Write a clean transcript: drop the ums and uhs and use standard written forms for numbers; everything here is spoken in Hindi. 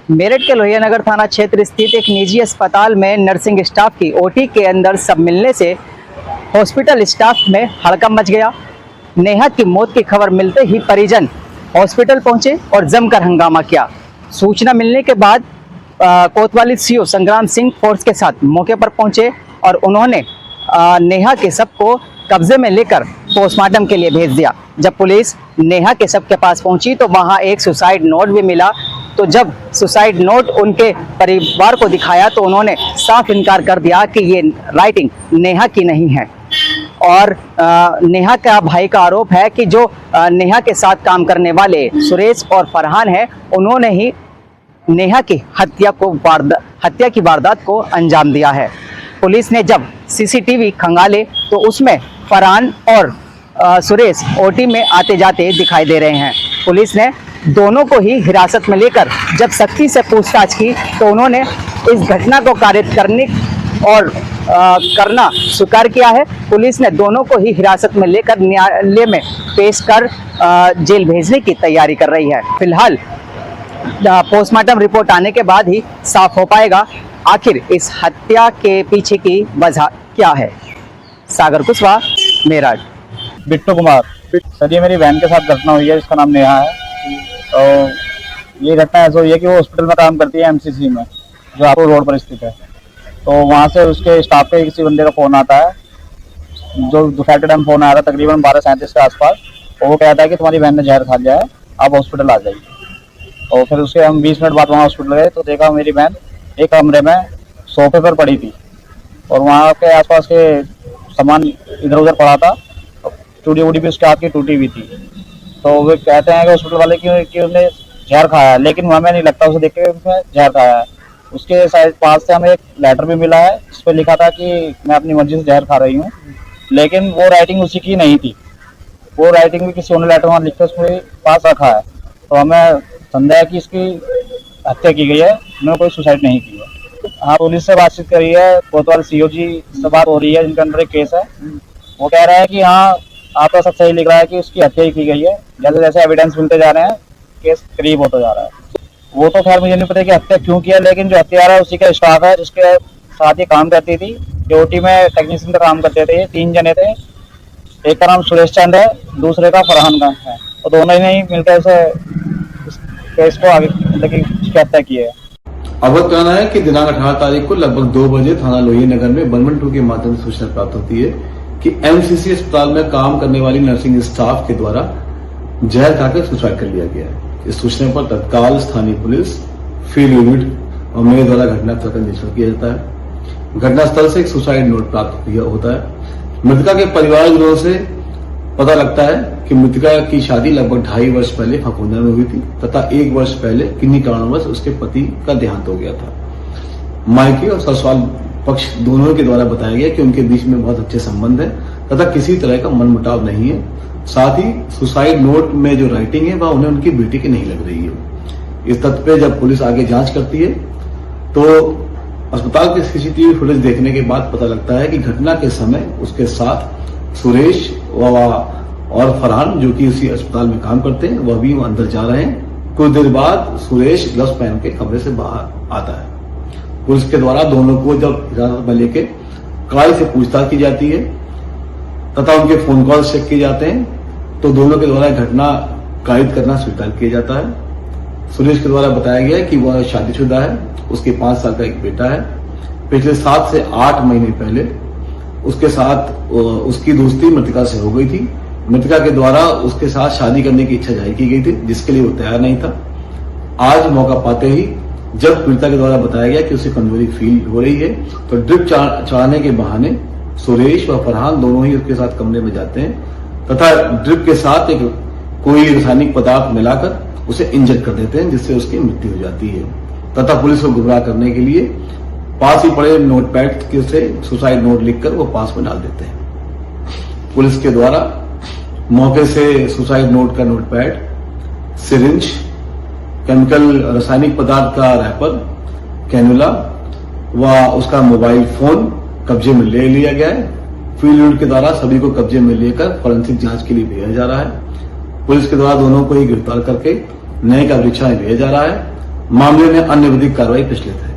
मेरठ के लोहिया नगर थाना क्षेत्र स्थित एक निजी अस्पताल में नर्सिंग स्टाफ की ओटी के अंदर सब मिलने से हॉस्पिटल स्टाफ में हड़कंप मच गया। नेहा की मौत की खबर मिलते ही परिजन हॉस्पिटल पहुंचे और जमकर हंगामा किया। सूचना मिलने के बाद कोतवाली सीओ संग्राम सिंह फोर्स के साथ मौके पर पहुंचे और उन्होंने नेहा के शव को कब्जे में लेकर पोस्टमार्टम के लिए भेज दिया। जब पुलिस नेहा के शव के पास पहुंची तो वहां एक सुसाइड नोट भी मिला। तो जब सुसाइड नोट उनके परिवार को दिखाया तो उन्होंने साफ इनकार कर दिया कि ये राइटिंग नेहा की नहीं है। और नेहा का भाई का आरोप है कि जो नेहा के साथ काम करने वाले सुरेश और फरहान है, उन्होंने ही नेहा की हत्या की वारदात को अंजाम दिया है। पुलिस ने जब सीसीटीवी खंगाले तो उसमें फरहान और सुरेश ओटी में आते जाते दिखाई दे रहे हैं। पुलिस ने दोनों को ही हिरासत में लेकर जब सख्ती से पूछताछ की तो उन्होंने इस घटना को कारित करने और करना स्वीकार किया है। पुलिस ने दोनों को ही हिरासत में लेकर न्यायालय में पेश कर जेल भेजने की तैयारी कर रही है। फिलहाल पोस्टमार्टम रिपोर्ट आने के बाद ही साफ हो पाएगा आखिर इस हत्या के पीछे की वजह क्या है। सागर कुशवाहा, मेरठ। बिट्टू कुमार सर, ये मेरी बहन के साथ घटना हुई है जिसका नाम नेहा है। तो ये घटना ऐसा हुई है कि वो हॉस्पिटल में काम करती है एमसीसी में, जो आपको रोड पर स्थित है। तो वहाँ से उसके स्टाफ के किसी बंदे का फ़ोन आता है, जो दोपहर के टाइम फ़ोन आया था तकरीबन 12:37 के आसपास। और वो कहता है कि तुम्हारी बहन ने जहर खा लिया है, आप हॉस्पिटल आ जाइए। और फिर उसके हम 20 मिनट बाद वहाँ हॉस्पिटल गए तो देखा मेरी बहन एक कमरे में सोफे पर पड़ी थी और वहाँ के आसपास के सामान इधर उधर पड़ा था। चूड़ी वूड़ी भी उसके हाथ की टूटी हुई थी। तो वे कहते हैं कि हॉस्पिटल वाले कि उसने जहर खाया है, लेकिन हमें नहीं लगता उसे देख के उसने जहर खाया है। उसके शायद पास से हमें एक लेटर भी मिला है जिस पर लिखा था कि मैं अपनी मर्जी से जहर खा रही हूँ, लेकिन वो राइटिंग उसी की नहीं थी। वो राइटिंग भी किसी और लेटर वहाँ लिख कर उसके पास रखा है। तो हमें संदेह है कि इसकी हत्या की गई है, उन्होंने कोई सुसाइड नहीं की है। हाँ, पुलिस से बातचीत करी है, कोतवाल सीओ जी से बात हो रही है जिनके अंदर एक केस है। वो कह रहे हैं कि हाँ आपका सब सही लिख रहा है कि उसकी हत्या ही की गई है। जैसे जैसे एविडेंस मिलते जा रहे हैं केस करीब होता जा रहा है। वो तो खैर मुझे नहीं पता कि हत्या क्यों किया, लेकिन जो हत्यारा है उसी का स्टाफ है जिसके साथ ही काम करती थी। ओटी में टेक्नीशियन का काम करते थे। 3 जने थे, एक का नाम सुरेश चंद है, दूसरे का फरहान का है। तो दोनों ने ही मिलकर इस केस को आगे उसकी हत्या की है। अवगत कराना है कि दिनांक 18 तारीख को लगभग 2 बजे थाना लोहिया नगर में 112 के माध्यम से सूचना प्राप्त होती है कि एमसीसी अस्पताल में काम करने वाली नर्सिंग स्टाफ के द्वारा जहर खाकर सुसाइड कर लिया गया है। इस सूचना पर तत्काल स्थानीय पुलिस, फील्ड यूनिट और मेरे द्वारा घटनास्थल का निरीक्षण किया जाता है। घटनास्थल से एक सुसाइड नोट प्राप्त होता है। मृतका के परिवारजनों से पता लगता है कि मृतका की शादी लगभग 2.5 वर्ष पहले फफूंदा में हुई थी तथा 1 वर्ष पहले किन्हीं कारणवश उसके पति का देहांत हो गया था। मायके और ससुराल पक्ष दोनों के द्वारा बताया गया कि उनके बीच में बहुत अच्छे संबंध है तथा किसी तरह का मनमुटाव नहीं है। साथ ही सुसाइड नोट में जो राइटिंग है वह उन्हें उनकी बेटी की नहीं लग रही है। इस तथ्य पे जब पुलिस आगे जांच करती है तो अस्पताल के सीसीटीवी फुटेज देखने के बाद पता लगता है कि घटना के समय उसके साथ सुरेश और फरहान, जो कि उसी अस्पताल में काम करते हैं, वह भी अंदर जा रहे हैं। कुछ देर बाद सुरेश ग्लव्स पहन के कमरे से बाहर आता है। पुलिस के द्वारा दोनों को जब हिरासत में लेके कड़ाई से पूछताछ की जाती है तथा उनके फोन कॉल चेक किए जाते हैं तो दोनों के द्वारा घटना कारित करना स्वीकार किया जाता है। सुरेश के द्वारा बताया गया कि वह शादीशुदा है, उसके 5 साल का एक बेटा है। पिछले 7 से 8 महीने पहले उसके साथ उसकी दोस्ती मृतका से हो गई थी। मृतका के द्वारा उसके साथ शादी करने की इच्छा जाहिर की गई थी, जिसके लिए वो तैयार नहीं था। आज मौका पाते ही जब पीड़िता के द्वारा बताया गया कि उसे कमजोरी फील हो रही है तो ड्रिप चढ़ाने के बहाने सुरेश व फरहान दोनों ही उसके साथ कमरे में जाते हैं तथा ड्रिप के साथ एक कोई रासायनिक पदार्थ मिलाकर उसे इंजेक्ट कर देते हैं, जिससे उसकी मृत्यु हो जाती है। तथा पुलिस को गुमराह करने के लिए पास ही पड़े नोटपैड से सुसाइड नोट लिखकर वो पास में डाल देते हैं। पुलिस के द्वारा मौके से सुसाइड नोट का नोटपैड, सिरिंज, केमिकल रासायनिक पदार्थ का रैपर, कैनुला व उसका मोबाइल फोन कब्जे में ले लिया गया है। फील्ड यूनिट के द्वारा सभी को कब्जे में लेकर फॉरेंसिक जांच के लिए भेजा जा रहा है। पुलिस के द्वारा दोनों को ही गिरफ्तार करके न्यायिक परीक्षा में भेजा जा रहा है मामले में अन्य विधिक कार्रवाई पेश लेते हैं।